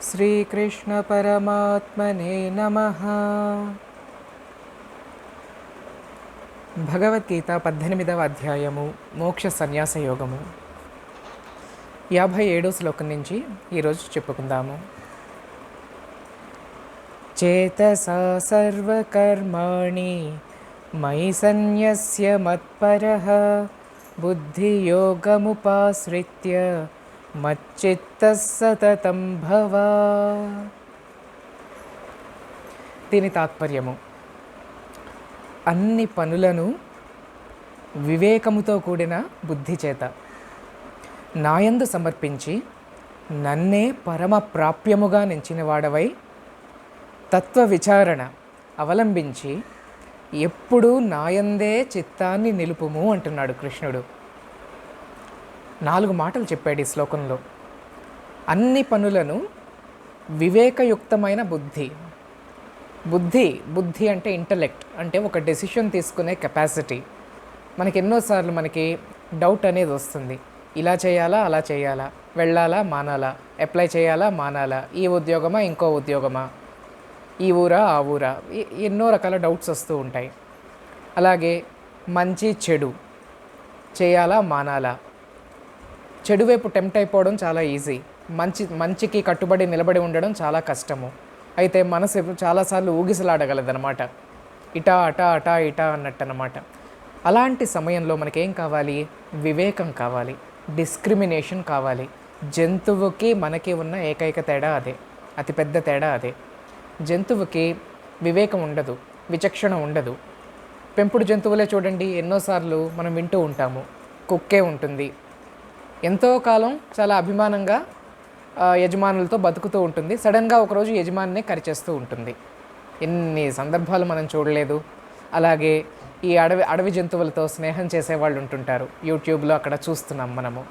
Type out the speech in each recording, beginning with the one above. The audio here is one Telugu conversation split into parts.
శ్రీకృష్ణ పరమాత్మనే నమః. భగవద్గీత 18వ అధ్యాయము మోక్ష సన్యాస యోగము 57వ శ్లోకం నుంచి ఈరోజు చెప్పుకుందాము. చేతసా సర్వకర్మాణి మయి సన్యస్య మత్పరః బుద్ధియోగముపాశ్రిత్య మచ్చిత్తః సతతం భవ. దీని తాత్పర్యము, అన్ని పనులను వివేకముతో కూడిన బుద్ధి చేత నాయందు సమర్పించి నన్నే పరమ ప్రాప్యముగా నించిన వాడవై తత్వ విచారణ అవలంబించి ఎప్పుడూ నాయందే చిత్తాన్ని నిలుపుము అంటున్నాడు కృష్ణుడు. 4 మాటలు చెప్పాడు ఈ శ్లోకంలో. అన్ని పనులను వివేకయుక్తమైన బుద్ధి అంటే ఇంటలెక్ట్, అంటే ఒక డెసిషన్ తీసుకునే కెపాసిటీ. ఎన్నోసార్లు మనకి డౌట్ అనేది వస్తుంది. ఇలా చేయాలా, అలా చేయాలా, వెళ్ళాలా, మానాలా, అప్లై చేయాలా, మానాలా, ఈ ఉద్యోగమా, ఇంకో ఉద్యోగమా, ఈ ఊరా, ఆ ఊరా, ఎన్నో రకాల డౌట్స్ వస్తూ ఉంటాయి. అలాగే మంచి చెడు చేయాలా, మానాలా. చెడు వైపు టెంప్ట్ అయిపోవడం చాలా ఈజీ, మంచికి కట్టుబడి నిలబడి ఉండడం చాలా కష్టము. అయితే మనసు చాలాసార్లు ఊగిసలాడగలదనమాట, ఇటా అటా అటా ఇటా అన్నట్టు అనమాట. అలాంటి సమయంలో మనకేం కావాలి? వివేకం కావాలి, డిస్క్రిమినేషన్ కావాలి. జంతువుకి మనకి ఉన్న ఏకైక తేడా అదే, అతిపెద్ద తేడా అదే. జంతువుకి వివేకం ఉండదు, విచక్షణ ఉండదు. పెంపుడు జంతువులే చూడండి, ఎన్నోసార్లు మనం వింటూ ఉంటాము. కుక్కే ఉంటుంది, ఎంతో కాలం చాలా అభిమానంగా యజమానులతో బతుకుతూ ఉంటుంది. సడన్గా ఒకరోజు యజమానినే కరిచేస్తూ ఉంటుంది. ఎన్ని సందర్భాలు మనం చూడలేదు. అలాగే ఈ అడవి జంతువులతో స్నేహం చేసేవాళ్ళు ఉంటుంటారు. యూట్యూబ్లో అక్కడ చూస్తున్నాం మనము.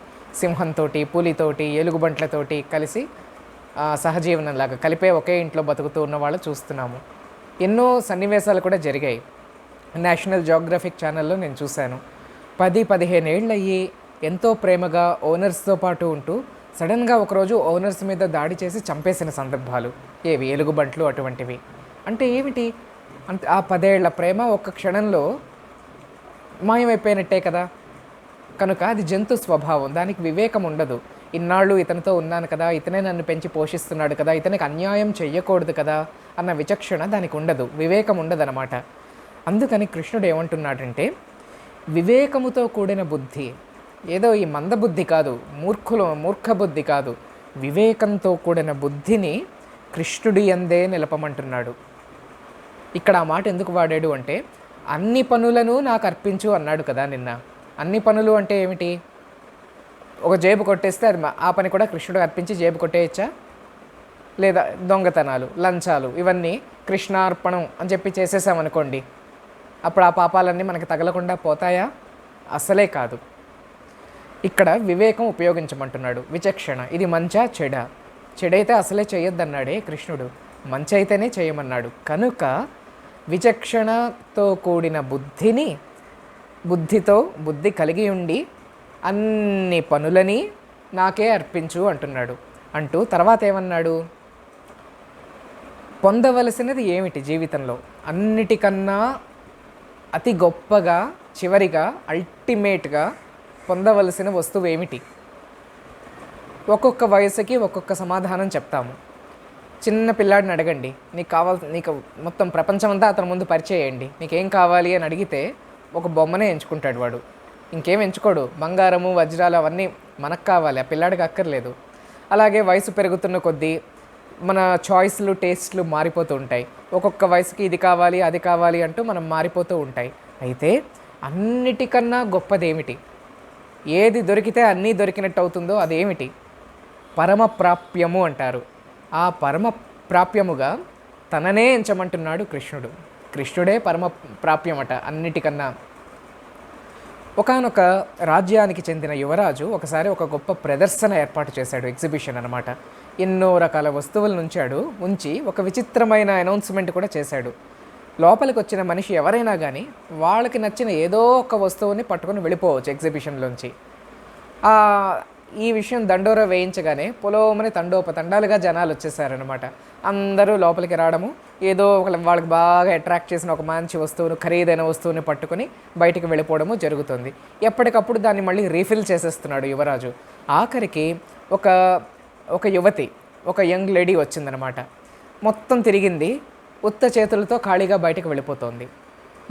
సింహంతో, పులితోటి, ఎలుగుబంట్లతోటి కలిసి సహజీవనంలాగా కలిపే ఒకే ఇంట్లో బతుకుతూ ఉన్న వాళ్ళు చూస్తున్నాము. ఎన్నో సన్నివేశాలు కూడా జరిగాయి. నేషనల్ జియోగ్రఫిక్ ఛానల్లో నేను చూశాను. 10-15 ఏళ్ళు అయ్యి ఎంతో ప్రేమగా ఓనర్స్తో పాటు ఉంటూ సడన్గా ఒకరోజు ఓనర్స్ మీద దాడి చేసి చంపేసిన సందర్భాలు ఏవి? ఎలుగుబంట్లు అటువంటివి. అంటే ఏమిటి? ఆ 10 ఏళ్ల ప్రేమ ఒక్క క్షణంలో మాయమైపోయినట్టే కదా. కనుక అది జంతు స్వభావం, దానికి వివేకం ఉండదు. ఇన్నాళ్ళు ఇతనితో ఉన్నాను కదా, ఇతనే నన్ను పెంచి పోషిస్తున్నాడు కదా, ఇతనికి అన్యాయం చెయ్యకూడదు కదా అన్న విచక్షణ దానికి ఉండదు, వివేకం ఉండదన్నమాట. అందుకని కృష్ణుడు ఏమంటున్నాడంటే, వివేకముతో కూడిన బుద్ధి, ఏదో ఈ మందబుద్ధి కాదు, మూర్ఖ బుద్ధి కాదు, వివేకంతో కూడిన బుద్ధిని కృష్ణుడి యందే నిలపమంటున్నాడు. ఇక్కడ ఆ మాట ఎందుకు వాడాడు అంటే, అన్ని పనులను నాకు అర్పించు అన్నాడు కదా నిన్న. అన్ని పనులు అంటే ఏమిటి? ఒక జేబు కొట్టేస్తే అది ఆ పని కూడా కృష్ణుడు అర్పించి జేబు కొట్టేయచ్చా? లేదా దొంగతనాలు, లంచాలు, ఇవన్నీ కృష్ణార్పణం అని చెప్పి చేసేసామనుకోండి, అప్పుడు ఆ పాపాలన్నీ మనకు తగలకుండా పోతాయా? అసలే కాదు. ఇక్కడ వివేకం ఉపయోగించమంటున్నాడు, విచక్షణ. ఇది మంచా చెడా? చెడైతే అసలే చేయొద్దన్నాడే కృష్ణుడు, మంచి అయితేనే చేయమన్నాడు. కనుక విచక్షణతో కూడిన బుద్ధి కలిగి ఉండి అన్ని పనులని నాకే అర్పించు అంటున్నాడు. అంటూ తర్వాత ఏమన్నాడు? పొందవలసినది ఏమిటి జీవితంలో? అన్నిటికన్నా అతి గొప్పగా, చివరిగా, అల్టిమేట్గా పొందవలసిన వస్తువు ఏమిటి? ఒక్కొక్క వయసుకి ఒక్కొక్క సమాధానం చెప్తాము. చిన్న పిల్లాడిని అడగండి, నీకు మొత్తం ప్రపంచమంతా అతని ముందు పరిచయండి, నీకేం కావాలి అని అడిగితే ఒక బొమ్మనే ఎంచుకుంటాడు వాడు, ఇంకేం ఎంచుకోడు. బంగారము, వజ్రాలు అవన్నీ మనకు కావాలి, ఆ పిల్లాడికి అక్కర్లేదు. అలాగే వయసు పెరుగుతున్న కొద్దీ మన చాయిస్లు, టేస్ట్లు మారిపోతూ ఉంటాయి. ఒక్కొక్క వయసుకి ఇది కావాలి, అది కావాలి అంటూ మనం మారిపోతూ ఉంటాయి. అయితే అన్నిటికన్నా గొప్పదేమిటి? ఏది దొరికితే అన్నీ దొరికినట్టు అవుతుందో అదేమిటి? పరమ ప్రాప్యము అంటారు. ఆ పరమ ప్రాప్యముగా తననే ఎంచమంటున్నాడు కృష్ణుడు. కృష్ణుడే పరమ ప్రాప్యమట అన్నిటికన్నా. ఒకానొక రాజ్యానికి చెందిన యువరాజు ఒకసారి ఒక గొప్ప ప్రదర్శన ఏర్పాటు చేశాడు, ఎగ్జిబిషన్ అనమాట. ఎన్నో రకాల వస్తువులను ఉంచి ఒక విచిత్రమైన అనౌన్స్మెంట్ కూడా చేశాడు. లోపలికి వచ్చిన మనిషి ఎవరైనా కానీ వాళ్ళకి నచ్చిన ఏదో ఒక వస్తువుని పట్టుకొని వెళ్ళిపోవచ్చు ఎగ్జిబిషన్లోంచి. ఈ విషయం దండోరా వేయించగానే పొలోమని తండోపతండాలుగా జనాలు వచ్చేసారనమాట. అందరూ లోపలికి రావడము, ఏదో వాళ్ళకి బాగా అట్రాక్ట్ చేసిన ఒక మంచి వస్తువును, ఖరీదైన వస్తువుని పట్టుకొని బయటికి వెళ్ళిపోవడము జరుగుతుంది. ఎప్పటికప్పుడు దాన్ని మళ్ళీ రీఫిల్ చేసేస్తున్నాడు యువరాజు. ఆఖరికి ఒక యువతి, ఒక యంగ్ లేడీ వచ్చిందనమాట. మొత్తం తిరిగింది, ఉత్త చేతులతో ఖాళీగా బయటకు వెళ్ళిపోతోంది.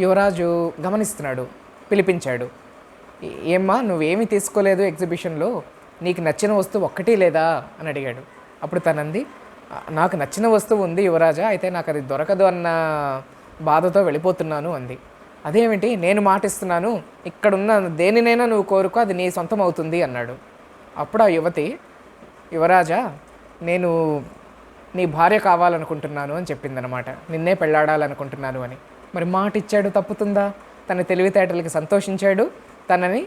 యువరాజు గమనిస్తున్నాడు, పిలిపించాడు. ఏమ్మా, నువ్వేమీ తీసుకోలేదు ఎగ్జిబిషన్లో, నీకు నచ్చిన వస్తువు ఒక్కటి లేదా అని అడిగాడు. అప్పుడు తనంది, నాకు నచ్చిన వస్తువు ఉంది యువరాజా, అయితే నాకు అది దొరకదు అన్న బాధతో వెళ్ళిపోతున్నాను అంది. అదేమిటి, నేను మాటిస్తున్నాను, ఇక్కడున్న దేనినైనా నువ్వు కోరుకో, అది నీ సొంతం అవుతుంది అన్నాడు. అప్పుడు ఆ యువతి, యువరాజా, నేను నీ భార్య కావాలనుకుంటున్నాను అని చెప్పిందనమాట. నిన్నే పెళ్ళాడాలనుకుంటున్నాను అని. మరి మాట ఇచ్చాడు, తప్పుతుందా? తన తెలివితేటలకి సంతోషించాడు, తనని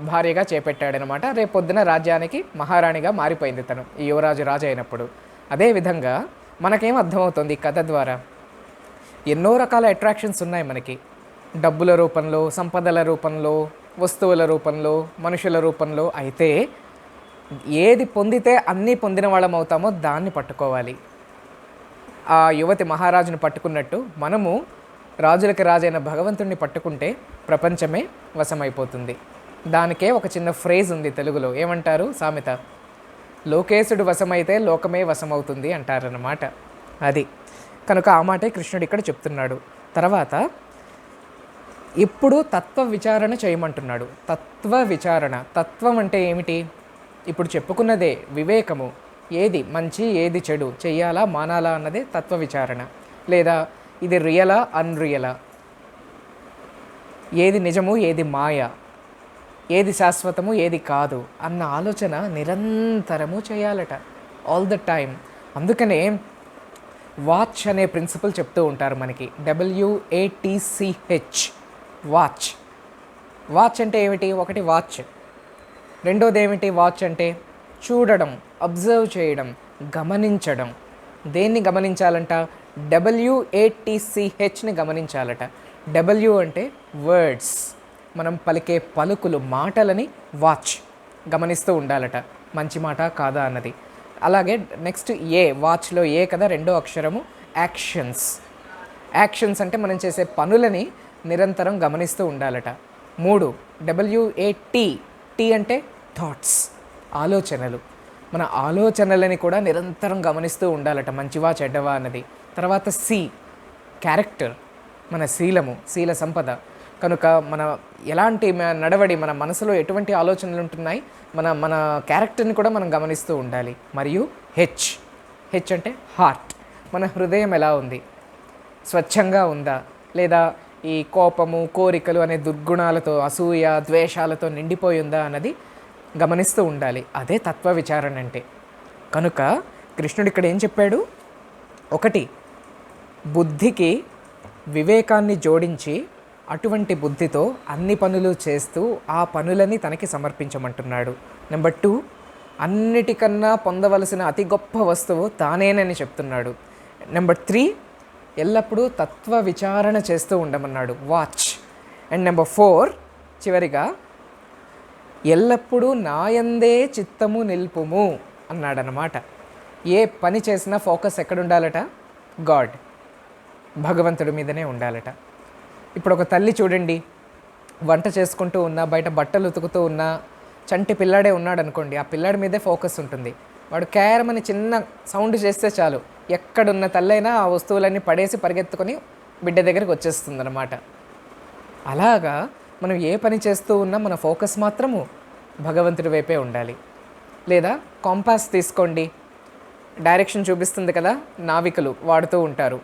భార్యగా చేపట్టాడనమాట. రేపొద్దున రాజ్యానికి మహారాణిగా మారిపోయింది తను, ఈ యువరాజు రాజు అయినప్పుడు. అదేవిధంగా మనకేం అర్థమవుతుంది ఈ కథ ద్వారా? ఎన్నో రకాల అట్రాక్షన్స్ ఉన్నాయి మనకి, డబ్బుల రూపంలో, సంపదల రూపంలో, వస్తువుల రూపంలో, మనుషుల రూపంలో. అయితే ఏది పొందితే అన్నీ పొందిన వాళ్ళం అవుతామో దాన్ని పట్టుకోవాలి. ఆ యువతి మహారాజును పట్టుకున్నట్టు మనము రాజులకి రాజైన భగవంతుడిని పట్టుకుంటే ప్రపంచమే వశమైపోతుంది. దానికే ఒక చిన్న ఫ్రేజ్ ఉంది తెలుగులో, ఏమంటారు సామెత? లోకేశుడు వశమైతే లోకమే వశమవుతుంది అంటారన్నమాట. అది కనుక ఆ మాటే కృష్ణుడు ఇక్కడ చెప్తున్నాడు. తర్వాత ఇప్పుడు తత్వ విచారణ చేయమంటున్నాడు. తత్వ విచారణ, తత్వం అంటే ఏమిటి? ఇప్పుడు చెప్పుకున్నదే వివేకము. ఏది మంచి, ఏది చెడు, చెయ్యాలా మానాలా అన్నదే తత్వ విచారణ. లేదా ఇది రియలా అన్రియలా, ఏది నిజము ఏది మాయ, ఏది శాశ్వతము ఏది కాదు అన్న ఆలోచన నిరంతరము చేయాలట, ఆల్ ద టైమ్. అందుకనే వాచ్ అనే ప్రిన్సిపల్ చెప్తూ ఉంటారు మనకి, WATCH, వాచ్. వాచ్ అంటే ఏమిటి? ఒకటి వాచ్. రెండోది ఏమిటి? వాచ్ అంటే చూడడం, అబ్జర్వ్ చేయడం, గమనించడం. దేన్ని గమనించాలంట? WATCHని గమనించాలట. W అంటే వర్డ్స్, మనం పలికే పలుకులు, మాటలని వాచ్ గమనిస్తూ ఉండాలట, మంచి మాట కాదా అన్నది. అలాగే నెక్స్ట్ ఏ, వాచ్లో ఏ కదా రెండో అక్షరము, యాక్షన్స్. యాక్షన్స్ అంటే మనం చేసే పనులని నిరంతరం గమనిస్తూ ఉండాలట. 3 WAT, టీ అంటే థాట్స్, ఆలోచనలు. మన ఆలోచనలని కూడా నిరంతరం గమనిస్తూ ఉండాలట, మంచివా చెడ్డవా అన్నది. తర్వాత C, క్యారెక్టర్, మన శీలము, శీల సంపద. కనుక మన ఎలాంటి నడవడి, మన మనసులో ఎటువంటి ఆలోచనలు ఉంటున్నాయి, మన క్యారెక్టర్ని కూడా మనం గమనిస్తూ ఉండాలి. మరియు హెచ్ అంటే హార్ట్, మన హృదయం ఎలా ఉంది, స్వచ్ఛంగా ఉందా, లేదా ఈ కోపము, కోరికలు అనే దుర్గుణాలతో, అసూయ, ద్వేషాలతో నిండిపోయి ఉందా అన్నది గమనిస్తూ ఉండాలి. అదే తత్వ విచారణ అంటే. కనుక కృష్ణుడు ఇక్కడ ఏం చెప్పాడు? ఒకటి, బుద్ధికి వివేకాన్ని జోడించి అటువంటి బుద్ధితో అన్ని పనులు చేస్తూ ఆ పనులని తనకి సమర్పించమంటున్నాడు. నెంబర్ 2, అన్నిటికన్నా పొందవలసిన అతి గొప్ప వస్తువు తానేనని చెప్తున్నాడు. నెంబర్ 3, ఎల్లప్పుడూ తత్వ విచారణ చేస్తూ ఉండమన్నాడు, వాచ్. అండ్ నెంబర్ 4, చివరిగా ఎల్లప్పుడూ నాయందే చిత్తము నిల్పుము అన్నాడనమాట. ఏ పని చేసినా ఫోకస్ ఎక్కడుండాలట? గాడ్, భగవంతుడి మీదనే ఉండాలట. ఇప్పుడు ఒక తల్లి చూడండి, వంట చేసుకుంటూ ఉన్నా, బయట బట్టలు ఉతుకుతూ ఉన్నా, చంటి పిల్లాడే ఉన్నాడు అనుకోండి, ఆ పిల్లాడి మీదే ఫోకస్ ఉంటుంది. వాడు క్యారమని చిన్న సౌండ్ చేస్తే చాలు, ఎక్కడున్న తల్లైనా ఆ వస్తువులన్నీ పడేసి పరిగెత్తుకొని బిడ్డ దగ్గరికి వచ్చేస్తుంది అన్నమాట. అలాగా మనం ఏ పని చేస్తూ ఉన్నా మన ఫోకస్ మాత్రము భగవంతుడి వైపే ఉండాలి. లేదా కాంపాస్ తీసుకోండి, డైరెక్షన్ చూపిస్తుంది కదా, నావికులు వాడుతూ ఉంటారు.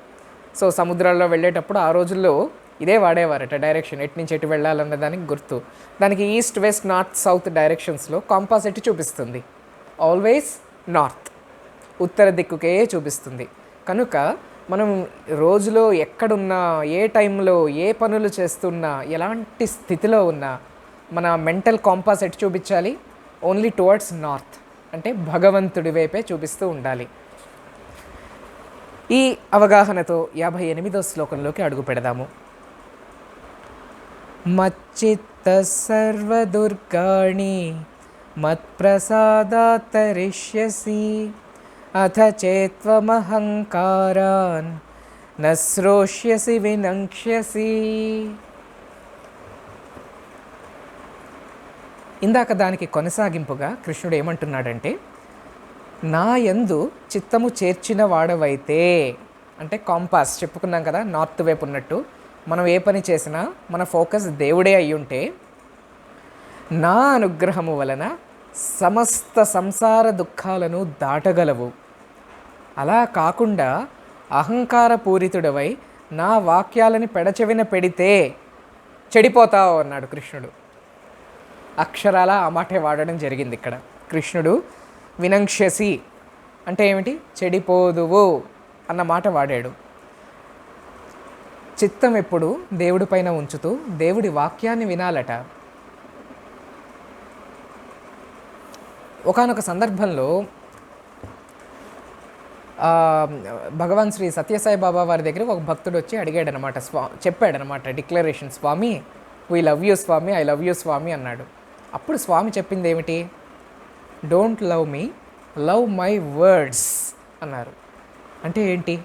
సో సముద్రాల్లో వెళ్ళేటప్పుడు ఆ రోజుల్లో ఇదే వాడేవారట, డైరెక్షన్ ఎటు నుంచి ఎటు వెళ్ళాలన్న దానికి గుర్తు. దానికి ఈస్ట్, వెస్ట్, నార్త్, సౌత్ డైరెక్షన్స్లో కాంపాస్ ఎటు చూపిస్తుంది? ఆల్వేస్ నార్త్, ఉత్తర దిక్కుకే చూపిస్తుంది. కనుక మనం రోజులో ఎక్కడున్నా, ఏ టైంలో ఏ పనులు చేస్తున్నా, ఎలాంటి స్థితిలో ఉన్నా మన మెంటల్ కాంపాస్ ఎటు చూపించాలి? ఓన్లీ టువర్డ్స్ నార్త్, అంటే భగవంతుడి వైపే చూపిస్తూ ఉండాలి. ఈ అవగాహనతో 58వ శ్లోకంలోకి అడుగు పెడదాము. మచ్చిత్త సర్వదుర్గాణి మత్ప్రసాదాత్ తరిష్యసి అథ చేత్వమహంకారాన్ న శ్రోష్యసి వినంక్ష్యసి. ఇందాక దానికి కొనసాగింపుగా కృష్ణుడు ఏమంటున్నాడంటే, నా యందు చిత్తము చేర్చిన వాడవైతే, అంటే కాంపాస్ చెప్పుకున్నాం కదా, నార్త్ వైపు ఉన్నట్టు మనం ఏ పని చేసినా మన ఫోకస్ దేవుడే అయ్యుంటే నా అనుగ్రహము వలన సమస్త సంసార దుఃఖాలను దాటగలవు. అలా కాకుండా అహంకారపూరితుడవై నా వాక్యాలని పెడచెవిన పెడితే చెడిపోతావు అన్నాడు కృష్ణుడు. అక్షరాల ఆ మాటే వాడడం జరిగింది ఇక్కడ. కృష్ణుడు వినంక్ష్యసి అంటే ఏమిటి, చెడిపోదువు అన్న మాట వాడాడు. చిత్తం ఎప్పుడు దేవుడి పైన ఉంచుతూ దేవుడి వాక్యాన్ని వినాలట. ఒకానొక సందర్భంలో భగవాన్ శ్రీ సత్యసాయి బాబా వారి దగ్గర ఒక భక్తుడు వచ్చి అడిగాడనమాట, చెప్పాడనమాట declaration, Swami we love you Swami, I love you Swami అన్నాడు. అప్పుడు స్వామి చెప్పింది ఏమిటి, don't love me, love my words అన్నారు. అంటే ఏంటి,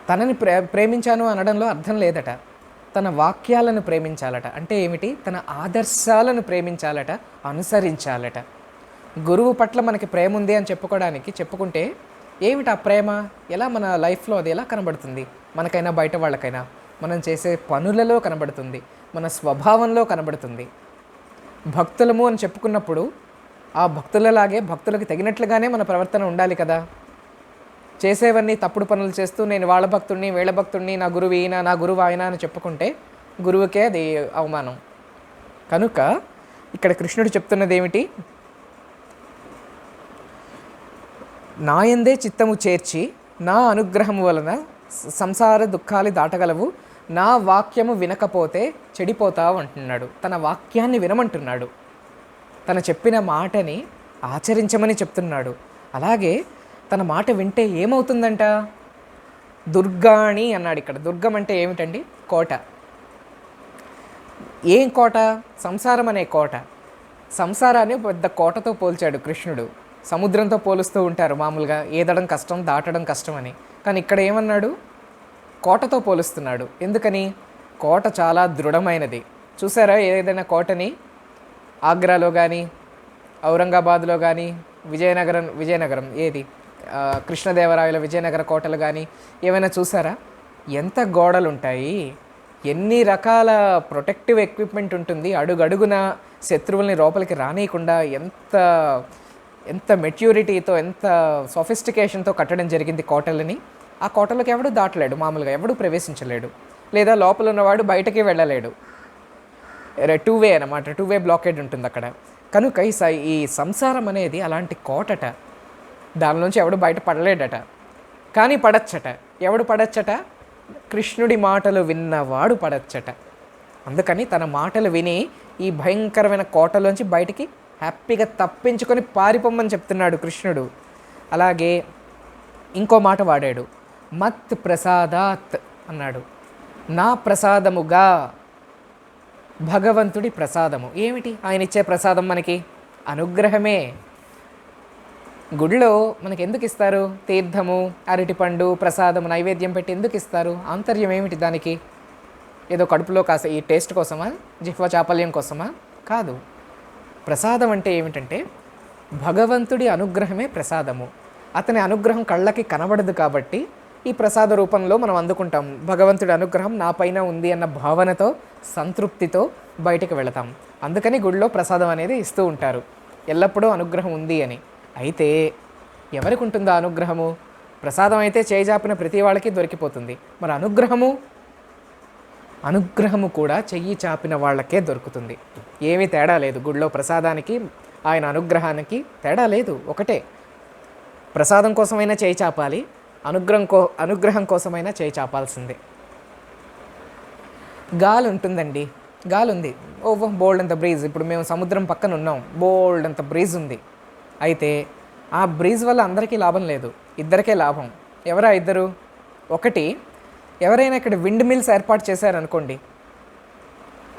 తనని ప్రేమించాను అనడంలో అర్థం లేదట, తన వాక్యాలను ప్రేమించాలట. అంటే ఏమిటి, తన ఆదర్శాలను ప్రేమించాలట, అనుసరించాలట. గురువు పట్ల మనకి ప్రేమ ఉంది అని చెప్పుకుంటే ఏమిటి ఆ ప్రేమ, ఎలా మన లైఫ్లో అది ఎలా కనబడుతుంది, మనకైనా బయట వాళ్ళకైనా మనం చేసే పనులలో కనబడుతుంది, మన స్వభావంలో కనబడుతుంది. భక్తులము అని చెప్పుకున్నప్పుడు ఆ భక్తులలాగే భక్తులకు తగినట్లుగానే మన ప్రవర్తన ఉండాలి కదా. చేసేవన్నీ తప్పుడు పనులు చేస్తూ నేను వాళ్ళ భక్తుడిని వీళ్ళ భక్తుడిని, నా గురువు ఈయన నా గురువు ఆయన అని చెప్పుకుంటే గురువుకే అది అవమానం. కనుక ఇక్కడ కృష్ణుడు చెప్తున్నది ఏమిటి, నాయందే చిత్తము చేర్చి నా అనుగ్రహము వలన సంసార దుఃఖాలు దాటగలవు, నా వాక్యము వినకపోతే చెడిపోతావు అంటున్నాడు. తన వాక్యాన్ని వినమంటున్నాడు, తన చెప్పిన మాటని ఆచరించమని చెప్తున్నాడు. అలాగే తన మాట వింటే ఏమవుతుందంట, దుర్గాణి అన్నాడు. ఇక్కడ దుర్గం అంటే ఏమిటండి, కోట. ఏం కోట, సంసారం అనే కోట. సంసారాన్ని పెద్ద కోటతో పోల్చాడు కృష్ణుడు. సముద్రంతో పోలుస్తూ ఉంటారు మామూలుగా, ఏదడం కష్టం దాటడం కష్టం అని. కానీ ఇక్కడ ఏమన్నాడు, కోటతో పోలుస్తున్నాడు. ఎందుకని, కోట చాలా దృఢమైనది. చూసారా ఏదైనా కోటని, ఆగ్రాలో కానీ ఔరంగాబాద్లో కానీ విజయనగరం ఏది కృష్ణదేవరాయల విజయనగర కోటలు కానీ ఏమైనా చూసారా, ఎంత గోడలు ఉంటాయి, ఎన్ని రకాల ప్రొటెక్టివ్ ఎక్విప్మెంట్ ఉంటుంది, అడుగడుగున శత్రువుల్ని లోపలికి రానియకుండా ఎంత ఎంత మెచ్యూరిటీతో ఎంత సొఫిస్టికేషన్తో కట్టడం జరిగింది కోటలని. ఆ కోటలకు ఎవడు దాటలేడు, మామూలుగా ఎవడు ప్రవేశించలేడు, లేదా లోపల ఉన్నవాడు బయటకి వెళ్ళలేడు. 2 వే అనమాట, 2 వే బ్లాకేడ్ ఉంటుంది అక్కడ. కనుక ఈ సంసారం అనేది అలాంటి కోటట, దానిలోంచి ఎవడు బయట పడలేడట. కానీ పడచ్చట. ఎవడు పడచ్చట, కృష్ణుడి మాటలు విన్నవాడు పడచ్చట. అందుకని తన మాటలు విని ఈ భయంకరమైన కోటలోంచి బయటికి హ్యాపీగా తప్పించుకొని పారిపోమ్మని చెప్తున్నాడు కృష్ణుడు. అలాగే ఇంకో మాట వాడాడు, మత్ ప్రసాదాత్ అన్నాడు. నా ప్రసాదముగా, భగవంతుడి ప్రసాదము. ఏమిటి ఆయన ఇచ్చే ప్రసాదం, మనకి అనుగ్రహమే. గుడిలో మనకి ఎందుకు ఇస్తారు, తీర్థము, అరటిపండు, ప్రసాదము, నైవేద్యం పెట్టి ఎందుకు ఇస్తారు, ఆంతర్యం ఏమిటి దానికి? ఏదో కడుపులో కాస్త ఈ టేస్ట్ కోసమా, జిహ్వ చాపల్యం కోసమా? కాదు. ప్రసాదం అంటే ఏమిటంటే భగవంతుడి అనుగ్రహమే ప్రసాదము. అతని అనుగ్రహం కళ్ళకి కనబడదు కాబట్టి ఈ ప్రసాద రూపంలో మనం అందుకుంటాం. భగవంతుడి అనుగ్రహం నా పైన ఉంది అన్న భావనతో, సంతృప్తితో బయటికి వెళతాం. అందుకని గుడిలో ప్రసాదం అనేది ఇస్తూ ఉంటారు, ఎల్లప్పుడూ అనుగ్రహం ఉంది అని. అయితే ఎవరికి ఉంటుందో అనుగ్రహము? ప్రసాదం అయితే చేయిజాపిన ప్రతి వాళ్ళకి దొరికిపోతుంది. మరి అనుగ్రహము కూడా చెయ్యి చాపిన వాళ్ళకే దొరుకుతుంది. ఏమీ తేడా లేదు. గుడిలో ప్రసాదానికి ఆయన అనుగ్రహానికి తేడా లేదు, ఒకటే. ప్రసాదం కోసమైనా చేయి చాపాలి, అనుగ్రహం కోసమైనా చేయి చాపాల్సిందే. గాలి ఉంటుందండి, గాలి ఉంది, బోల్డ్ అంత బ్రీజ్. ఇప్పుడు మేము సముద్రం పక్కన ఉన్నాం, బోల్డ్ అంత బ్రీజ్ ఉంది. అయితే ఆ బ్రీజ్ వల్ల అందరికీ లాభం లేదు, ఇద్దరికే లాభం. ఎవరా ఇద్దరు? ఒకటి, ఎవరైనా ఇక్కడ విండ్ మిల్స్ ఏర్పాటు చేశారనుకోండి,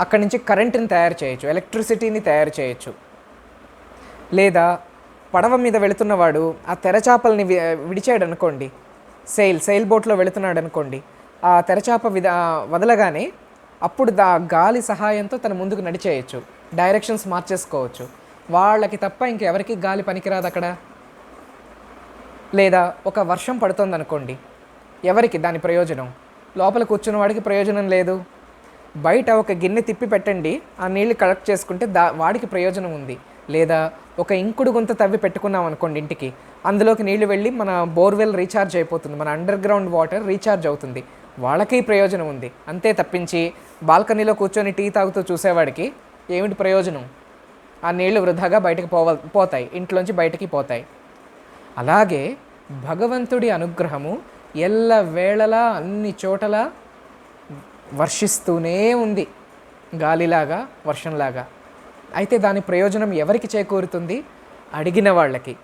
అక్కడి నుంచి కరెంటుని తయారు చేయొచ్చు, ఎలక్ట్రిసిటీని తయారు చేయొచ్చు. లేదా పడవ మీద వెళుతున్నవాడు ఆ తెరచాపల్ని విడిచాడు అనుకోండి, సెయిల్ బోట్లో వెళుతున్నాడు అనుకోండి, ఆ తెరచాప వదలగానే అప్పుడు గాలి సహాయంతో తన ముందుకు నడిచేయచ్చు, డైరెక్షన్స్ మార్చేసుకోవచ్చు. వాళ్ళకి తప్ప ఇంకెవరికి గాలి పనికిరాదు అక్కడ. లేదా ఒక వర్షం పడుతుంది అనుకోండి, ఎవరికి దాని ప్రయోజనం? లోపల కూర్చున్న వాడికి ప్రయోజనం లేదు. బయట ఒక గిన్నె తిప్పి పెట్టండి, ఆ నీళ్ళు కలెక్ట్ చేసుకుంటే వాడికి ప్రయోజనం ఉంది. లేదా ఒక ఇంకుడు గుంత తవ్వి పెట్టుకున్నాం అనుకోండి ఇంటికి, అందులోకి నీళ్లు వెళ్ళి మన బోర్వెల్ రీఛార్జ్ అయిపోతుంది, మన అండర్ గ్రౌండ్ వాటర్ రీఛార్జ్ అవుతుంది, వాళ్ళకి ప్రయోజనం ఉంది. అంతే తప్పించి బాల్కనీలో కూర్చొని టీ తాగుతూ చూసేవాడికి ఏమిటి ప్రయోజనం? ఆ నీళ్లు వృధాగా బయటకు పోతాయి, ఇంట్లోంచి బయటికి పోతాయి. అలాగే భగవంతుడి అనుగ్రహము ఎల్లవేళలా అన్ని చోటలా వర్షిస్తూనే ఉంది, గాలిలాగా, వర్షంలాగా. అయితే దాని ప్రయోజనం ఎవరికి చేకూరుతుంది? అడిగిన వాళ్ళకి.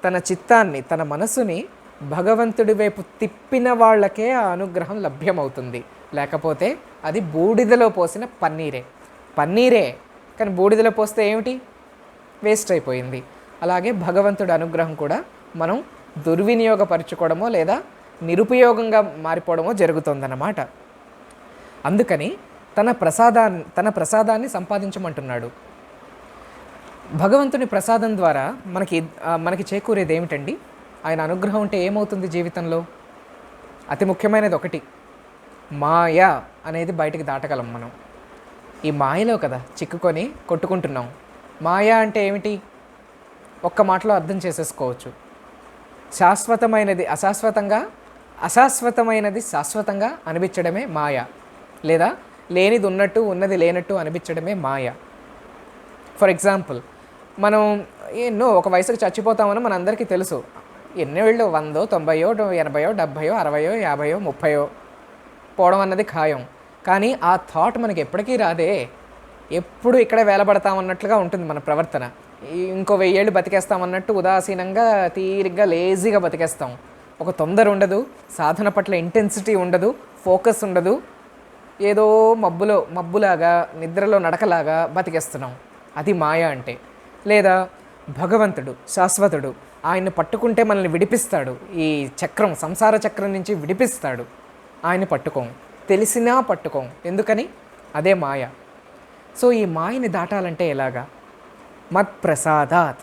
తన చిత్తాన్ని, తన మనసుని భగవంతుడి వైపు తిప్పిన వాళ్ళకే ఆ అనుగ్రహం లభ్యమవుతుంది. లేకపోతే అది బూడిదలో పోసిన పన్నీరే కానీ బూడిదలో పోస్తే ఏమిటి? వేస్ట్ అయిపోయింది. అలాగే భగవంతుడి అనుగ్రహం కూడా మనం దుర్వినియోగపరచుకోవడమో లేదా నిరుపయోగంగా మారిపోవడమో జరుగుతుందన్నమాట. అందుకని తన ప్రసాదాన్ని సంపాదించమంటున్నాడు. భగవంతుని ప్రసాదం ద్వారా మనకి చేకూరేది ఏమిటండి? ఆయన అనుగ్రహం ఉంటే ఏమవుతుంది జీవితంలో? అతి ముఖ్యమైనది ఒకటి, మాయ అనేది బయటికి దాటగలం మనం. ఈ మాయలో కదా చిక్కుకొని కొట్టుకుంటున్నాం. మాయ అంటే ఏమిటి? ఒక్క మాటలో అర్థం చేసేసుకోవచ్చు. శాశ్వతమైనది అశాశ్వతమైనది శాశ్వతంగా అనిపించడమే మాయ. లేదా లేనిది ఉన్నట్టు, ఉన్నది లేనట్టు అనిపించడమే మాయ. ఫర్ ఎగ్జాంపుల్, మనం ఒక వయసుకు చచ్చిపోతామని మన అందరికీ తెలుసు. ఎన్ని ఏళ్ళు, 100, 90, 80, 70, 60, 50, 30 పోవడం అన్నది ఖాయం. కానీ ఆ థాట్ మనకి ఎప్పటికీ రాదే. ఎప్పుడు ఇక్కడే వేలబడతామన్నట్లుగా ఉంటుంది మన ప్రవర్తన. ఇంకో 1000 ఏళ్ళు బతికేస్తామన్నట్టు ఉదాసీనంగా, తీరిగ్గా, లేజీగా బతికేస్తాం. ఒక తొందర ఉండదు, సాధన పట్ల ఇంటెన్సిటీ ఉండదు, ఫోకస్ ఉండదు. ఏదో మబ్బులాగా, నిద్రలో నడకలాగా బతికేస్తున్నాం. అది మాయ అంటే. లేదా భగవంతుడు శాశ్వతుడు, ఆయన్ని పట్టుకుంటే మనల్ని విడిపిస్తాడు, ఈ చక్రం, సంసార చక్రం నుంచి విడిపిస్తాడు. ఆయన్ని పట్టుకోం, తెలిసినా పట్టుకోం. ఎందుకని? అదే మాయ. సో ఈ మాయని దాటాలంటే ఎలాగా? మత్ప్రసాదాత్,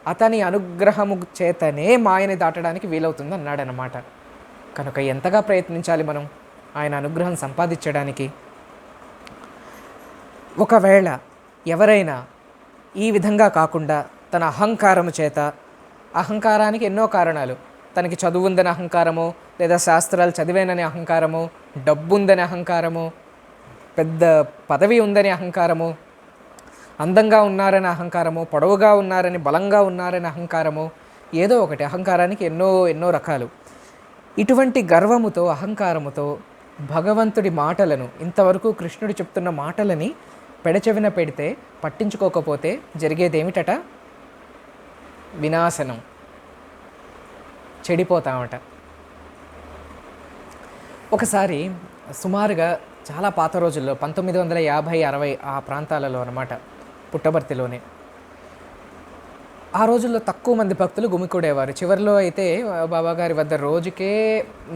అతని అనుగ్రహము చేతనే మాయని దాటడానికి వీలవుతుంది అన్నాడనమాట. కనుక ఎంతగా ప్రయత్నించాలి మనం ఆయన అనుగ్రహం సంపాదించడానికి? ఒకవేళ ఎవరైనా ఈ విధంగా కాకుండా తన అహంకారము చేత, అహంకారానికి ఎన్నో కారణాలు, తనకి చదువు ఉందని అహంకారము, లేదా శాస్త్రాలు చదివేనని అహంకారము, డబ్బు ఉందని అహంకారము, పెద్ద పదవి ఉందని అహంకారము, అందంగా ఉన్నారని అహంకారము, పొడవుగా ఉన్నారని, బలంగా ఉన్నారని అహంకారము, ఏదో ఒకటి. అహంకారానికి ఎన్నో రకాలు. ఇటువంటి గర్వముతో, అహంకారముతో భగవంతుడి మాటలను, ఇంతవరకు కృష్ణుడు చెప్తున్న మాటలని పెడచెవిన పెడితే, పట్టించుకోకపోతే జరిగేది ఏమిటట? వినాశనం, చెడిపోతామట. ఒకసారి సుమారుగా చాలా పాత రోజుల్లో 1950, 60 ఆ ప్రాంతాలలో అన్నమాట, పుట్టబర్తిలోనే. ఆ రోజుల్లో తక్కువ మంది భక్తులు గుమికూడేవారు. చివరిలో అయితే బాబాగారి వద్ద రోజుకే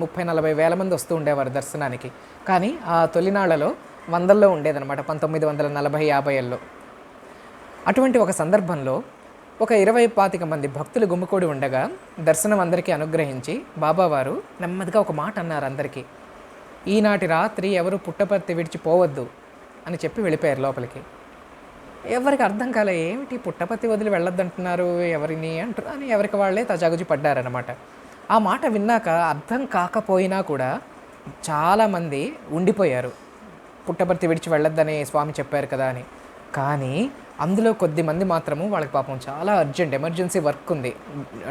30-40 వేల మంది వస్తూ ఉండేవారు దర్శనానికి. కానీ ఆ తొలినాళ్లలో వందల్లో ఉండేదన్నమాట, 1940, 50ల్లో. అటువంటి ఒక సందర్భంలో ఒక 20-25 మంది భక్తులు గుమికూడి ఉండగా దర్శనం అందరికీ అనుగ్రహించి బాబావారు నెమ్మదిగా ఒక మాట అన్నారు అందరికీ. ఈనాటి రాత్రి ఎవరు పుట్టపర్తి విడిచిపోవద్దు అని చెప్పి వెళ్ళిపోయారు లోపలికి. ఎవరికి అర్థం కాలే, ఏమిటి పుట్టపర్తి వదిలి వెళ్ళొద్దంటున్నారు ఎవరిని అని ఎవరికి వాళ్ళే తజాగుజి పడ్డారనమాట. ఆ మాట విన్నాక అర్థం కాకపోయినా కూడా చాలామంది ఉండిపోయారు, పుట్టపర్తి విడిచి వెళ్ళొద్దని స్వామి చెప్పారు కదా అని. కానీ అందులో కొద్ది మంది మాత్రము, వాళ్ళకి పాపం చాలా అర్జెంట్ ఎమర్జెన్సీ వర్క్ ఉంది,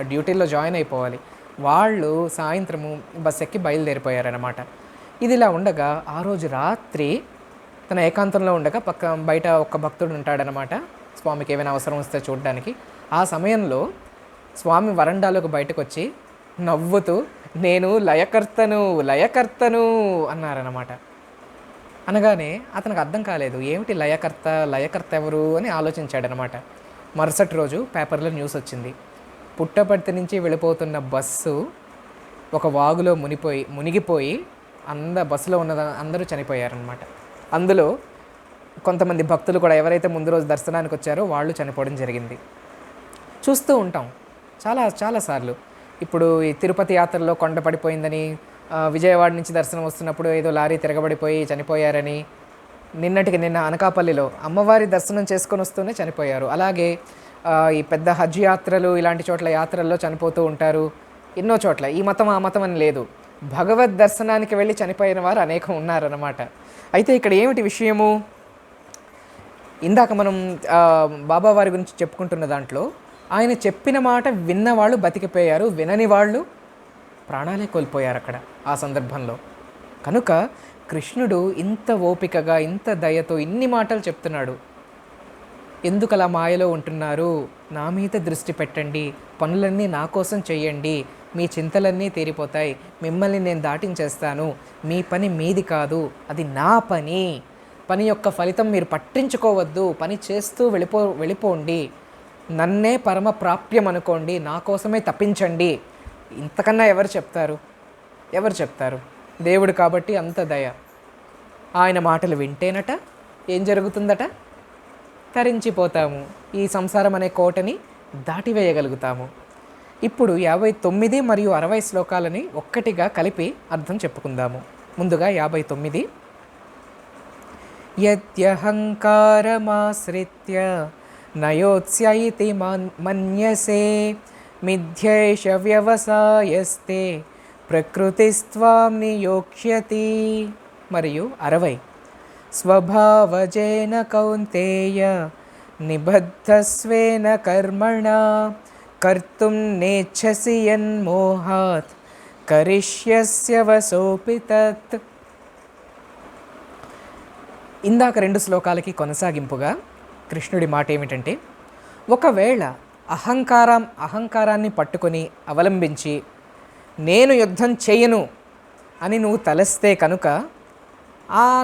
డ్యూటీలో జాయిన్ అయిపోవాలి. వాళ్ళు సాయంత్రము బస్ ఎక్కి బయలుదేరిపోయారనమాట. ఇది ఇలా ఉండగా ఆ రోజు రాత్రి తన ఏకాంతంలో ఉండగా బయట ఒక భక్తుడు ఉంటాడనమాట, స్వామికి ఏమైనా అవసరం వస్తే చూడడానికి. ఆ సమయంలో స్వామి వరండాలోకి బయటకు వచ్చి నవ్వుతూ, నేను లయకర్తను అన్నారనమాట. అనగానే అతనికి అర్థం కాలేదు, ఏమిటి లయకర్త, లయకర్త ఎవరు అని ఆలోచించాడనమాట. మరుసటి రోజు పేపర్లో న్యూస్ వచ్చింది, పుట్టపర్తి నుంచి వెళ్ళిపోతున్న బస్సు ఒక వాగులో మునిగిపోయి బస్సులో ఉన్న అందరూ చనిపోయారనమాట. అందులో కొంతమంది భక్తులు కూడా, ఎవరైతే ముందు రోజు దర్శనానికి వచ్చారో వాళ్ళు చనిపోవడం జరిగింది. చూస్తూ ఉంటాం చాలాసార్లు. ఇప్పుడు ఈ తిరుపతి యాత్రలో కొండ పడిపోయిందని, విజయవాడ నుంచి దర్శనం వస్తున్నప్పుడు ఏదో లారీ తిరగబడిపోయి చనిపోయారని, నిన్నటికి నిన్న అనకాపల్లిలో అమ్మవారి దర్శనం చేసుకొని వస్తూనే చనిపోయారు. అలాగే ఈ పెద్ద హజ్ యాత్రలు ఇలాంటి చోట్ల యాత్రల్లో చనిపోతూ ఉంటారు ఎన్నో చోట్ల. ఈ మతం ఆ మతం అని లేదు, భగవద్ దర్శనానికి వెళ్ళి చనిపోయిన వారు అనేకం ఉన్నారన్నమాట. అయితే ఇక్కడ ఏమిటి విషయము, ఇందాక మనం బాబా వారి గురించి చెప్పుకుంటున్న దాంట్లో ఆయన చెప్పిన మాట విన్నవాళ్ళు బతికిపోయారు, వినని వాళ్ళు ప్రాణాలే కోల్పోయారు అక్కడ ఆ సందర్భంలో. కనుక కృష్ణుడు ఇంత ఓపికగా ఇంత దయతో ఇన్ని మాటలు చెప్తున్నాడు. ఎందుకు అలా మాయలో ఉంటున్నారు, నా మీద దృష్టి పెట్టండి, పనులన్నీ నా కోసం చెయ్యండి, మీ చింతలన్నీ తీరిపోతాయి, మిమ్మల్ని నేను దాటించేస్తాను, మీ పని మీది కాదు, అది నా పని యొక్క ఫలితం మీరు పట్టించుకోవద్దు, పని చేస్తూ వెళ్ళిపోండి, నన్నే పరమ ప్రాప్యం అనుకోండి, నా కోసమే తప్పించండి. ఇంతకన్నా ఎవరు చెప్తారు? దేవుడు కాబట్టి అంత దయ. ఆయన మాటలు వింటేనట ఏం జరుగుతుందట, తరించిపోతాము, ఈ సంసారం అనే కోటని దాటివేయగలుగుతాము. ఇప్పుడు 59 మరియు 60 శ్లోకాలని ఒక్కటిగా కలిపి అర్థం చెప్పుకుందాము. ముందుగా 59. యద్యహంకారమాశ్రిత్య నయోత్స్యైతి మన్యసే మిథ్యేష వ్యవసాయస్తే ప్రకృతిస్త్వాం నియోక్ష్యతి. మరియు 60. స్వభావజేన కౌంతేయ నిబద్ధస్వేన కర్మణా కర్తుం నేచ్ఛసి యన్మోహాత్ కరిష్యస్య వసోపి తత్. ఇందాక 2 శ్లోకాలకి కొనసాగింపుగా కృష్ణుడి మాట ఏమిటంటే, ఒకవేళ అహంకారాన్ని పట్టుకొని అవలంబించి నేను యుద్ధం చేయను అని నువ్వు తలస్తే కనుక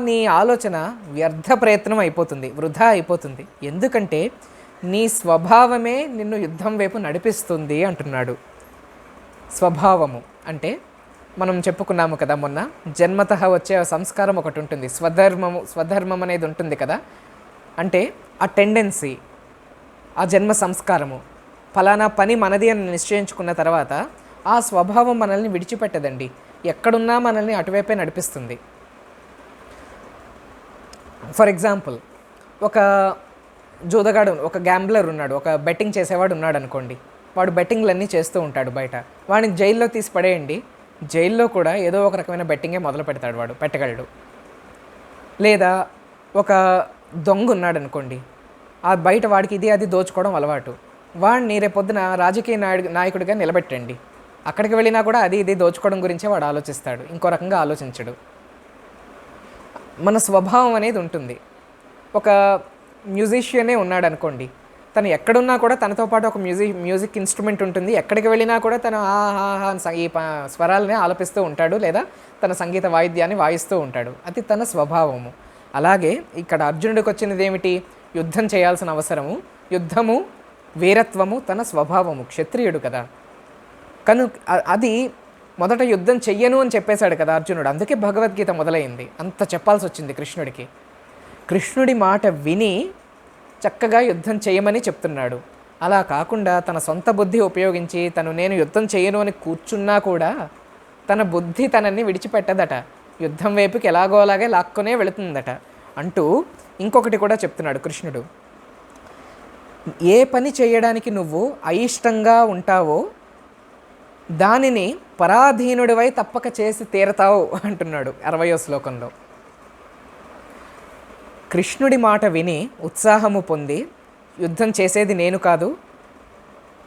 నీ ఆలోచన వ్యర్థ ప్రయత్నం అయిపోతుంది, వృధా అయిపోతుంది. ఎందుకంటే నీ స్వభావమే నిన్ను యుద్ధం వైపు నడిపిస్తుంది అంటున్నాడు. స్వభావము అంటే మనం చెప్పుకున్నాము కదా మొన్న, జన్మతః వచ్చే సంస్కారం ఒకటి ఉంటుంది, స్వధర్మం అనేది ఉంటుంది కదా. అంటే ఆ టెండెన్సీ, ఆ జన్మ సంస్కారము, ఫలానా పని మనది అని నిశ్చయించుకున్న తర్వాత ఆ స్వభావం మనల్ని విడిచిపెట్టదండి, ఎక్కడున్నా మనల్ని అటువైపే నడిపిస్తుంది. ఫర్ ఎగ్జాంపుల్, ఒక జూదగాడు, ఒక గ్యాంబ్లర్ ఉన్నాడు, ఒక బెట్టింగ్ చేసేవాడు ఉన్నాడు అనుకోండి. వాడు బెట్టింగ్లన్నీ చేస్తూ ఉంటాడు బయట. వాడిని జైల్లో తీసి పడేయండి, జైల్లో కూడా ఏదో ఒక రకమైన బెట్టింగే మొదలు పెడతాడు, వాడు పెట్టగలడు. లేదా ఒక దొంగ ఉన్నాడు అనుకోండి, ఆ బయట వాడికి ఇది అది దోచుకోవడం అలవాటు. వాడిని రేపొద్దున రాజకీయ నాయకుడిగా నిలబెట్టండి, అక్కడికి వెళ్ళినా కూడా అది ఇది దోచుకోవడం గురించే వాడు ఆలోచిస్తాడు, ఇంకో రకంగా ఆలోచించడు. మన స్వభావం అనేది ఉంటుంది. ఒక మ్యూజిషియనే ఉన్నాడు అనుకోండి, తను ఎక్కడున్నా కూడా తనతో పాటు ఒక మ్యూజిక్ ఇన్స్ట్రుమెంట్ ఉంటుంది, ఎక్కడికి వెళ్ళినా కూడా తను ఈ స్వరాలనే ఆలపిస్తూ ఉంటాడు, లేదా తన సంగీత వాయిద్యాన్ని వాయిస్తూ ఉంటాడు. అది తన స్వభావము. అలాగే ఇక్కడ అర్జునుడికి వచ్చినది ఏమిటి, యుద్ధం చేయాల్సిన అవసరము, యుద్ధము వీరత్వము తన స్వభావము, క్షత్రియుడు కదా. కనుక అది మొదట యుద్ధం చెయ్యను అని చెప్పేశాడు కదా అర్జునుడు, అందుకే భగవద్గీత మొదలైంది. అంత చెప్పాల్సి వచ్చింది కృష్ణుడికి. కృష్ణుడి మాట విని చక్కగా యుద్ధం చేయమని చెప్తున్నాడు. అలా కాకుండా తన సొంత బుద్ధి ఉపయోగించి నేను యుద్ధం చేయను అని కూర్చున్నా కూడా తన బుద్ధి తనని విడిచిపెట్టదట, యుద్ధం వైపుకి ఎలాగో అలాగే లాక్కునే వెళుతుందట అంటూ ఇంకొకటి కూడా చెప్తున్నాడు కృష్ణుడు. ఏ పని చేయడానికి నువ్వు అయిష్టంగా ఉంటావో దానిని పరాధీనుడివై తప్పక చేసి తీరతావు అంటున్నాడు 60వ శ్లోకంలో. కృష్ణుడి మాట విని ఉత్సాహము పొంది యుద్ధం చేసేది నేను కాదు,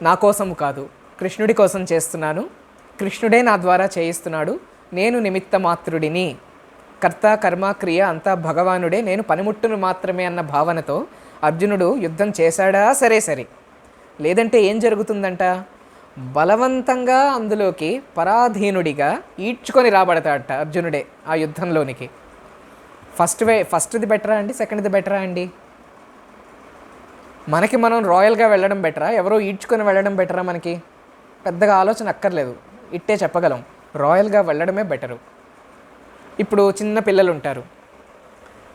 నా కోసము కాదు, కృష్ణుడి కోసం చేస్తున్నాను, కృష్ణుడే నా ద్వారా చేయిస్తున్నాడు, నేను నిమిత్త మాత్రుడిని, కర్త కర్మ క్రియ అంతా భగవానుడే, నేను పనిముట్టును మాత్రమే అన్న భావనతో అర్జునుడు యుద్ధం చేశాడా సరే, లేదంటే ఏం జరుగుతుందంట, బలవంతంగా అందులోకి పరాధీనుడిగా ఈడ్చుకొని రాబడతాడట అర్జునుడే ఆ యుద్ధంలోనికి. ఫస్ట్ది బెటరా అండి, సెకండ్ది బెటరా అండి? మనకి మనం రాయల్గా వెళ్ళడం బెటరా, ఎవరో ఈడ్చుకొని వెళ్ళడం బెటరా? మనకి పెద్దగా ఆలోచన అక్కర్లేదు, ఇట్టే చెప్పగలం, రాయల్గా వెళ్ళడమే బెటరు. ఇప్పుడు చిన్న పిల్లలు ఉంటారు,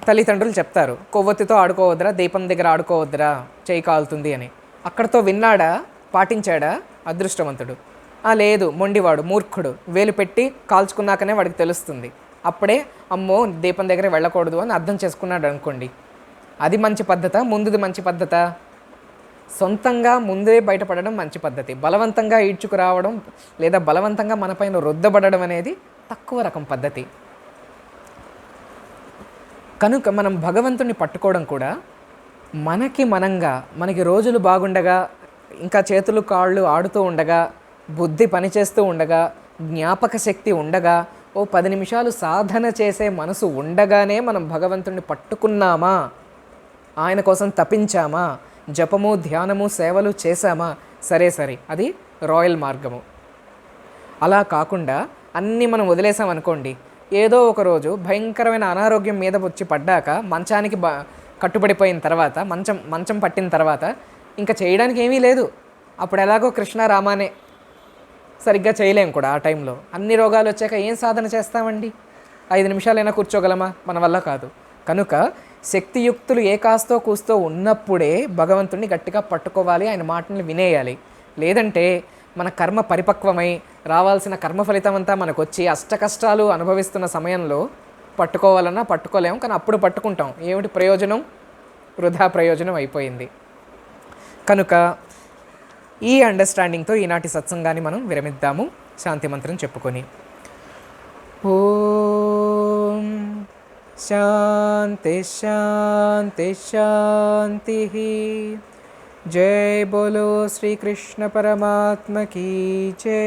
తల్లిదండ్రులు చెప్తారు కొవ్వొత్తితో ఆడుకోవద్దురా, దీపం దగ్గర ఆడుకోవద్దురా, చేయి కాలుతుంది అని. అక్కడితో విన్నాడా, పాటించాడా? అదృష్టవంతుడు. లేదు, మొండివాడు, మూర్ఖుడు, వేలు పెట్టి కాల్చుకున్నాకనే వాడికి తెలుస్తుంది. అప్పుడే అమ్మో దీపం దగ్గర వెళ్ళకూడదు అని అర్థం చేసుకున్నాడు అనుకోండి. అది మంచి పద్ధత, ముందుది మంచి పద్ధత? సొంతంగా ముందే బయటపడడం మంచి పద్ధతి. బలవంతంగా ఈడ్చుకురావడం లేదా బలవంతంగా మనపైన రుద్దబడడం అనేది తక్కువ రకం పద్ధతి. కనుక మనం భగవంతుని పట్టుకోవడం కూడా మనకి మనంగా, మనకి రోజులు బాగుండగా, ఇంకా చేతులు కాళ్ళు ఆడుతూ ఉండగా, బుద్ధి పనిచేస్తూ ఉండగా, జ్ఞాపక శక్తి ఉండగా, ఓ 10 నిమిషాలు సాధన చేసే మనసు ఉండగానే మనం భగవంతుడిని పట్టుకున్నామా, ఆయన కోసం తపించామా, జపము ధ్యానము సేవలు చేశామా, సరే అది రాయల్ మార్గము. అలా కాకుండా అన్నీ మనం వదిలేసామనుకోండి, ఏదో ఒకరోజు భయంకరమైన అనారోగ్యం మీద వచ్చి పడ్డాక మంచానికి కట్టుబడిపోయిన తర్వాత, మంచం పట్టిన తర్వాత ఇంకా చేయడానికి ఏమీ లేదు. అప్పుడు ఎలాగో కృష్ణ రామానే, సరిగ్గా చేయలేం కూడా. ఆ టైంలో అన్ని రోగాలు వచ్చాక ఏం సాధన చేస్తామండి? 5 నిమిషాలైనా కూర్చోగలమా? మన వల్ల కాదు. కనుక శక్తియుక్తులు ఏ కాస్తో కూస్తో ఉన్నప్పుడే భగవంతుడిని గట్టిగా పట్టుకోవాలి, ఆయన మాటల్ని వినేయాలి. లేదంటే మన కర్మ పరిపక్వమై రావాల్సిన కర్మ ఫలితం అంతా మనకు వచ్చి అష్టకష్టాలు అనుభవిస్తున్న సమయంలో పట్టుకోవాలన్నా పట్టుకోలేము. కానీ అప్పుడు పట్టుకుంటాం, ఏమిటి ప్రయోజనం? వృధా ప్రయోజనం అయిపోయింది. కనుక ఈ అండర్స్టాండింగ్తో ఈనాటి సత్సంగాన్ని మనం విరమిద్దాము, శాంతి మంత్రం చెప్పుకొని. ఓం శాంతి శాంతి శాంతి. జై బోలో శ్రీకృష్ణ పరమాత్మ కీ జై.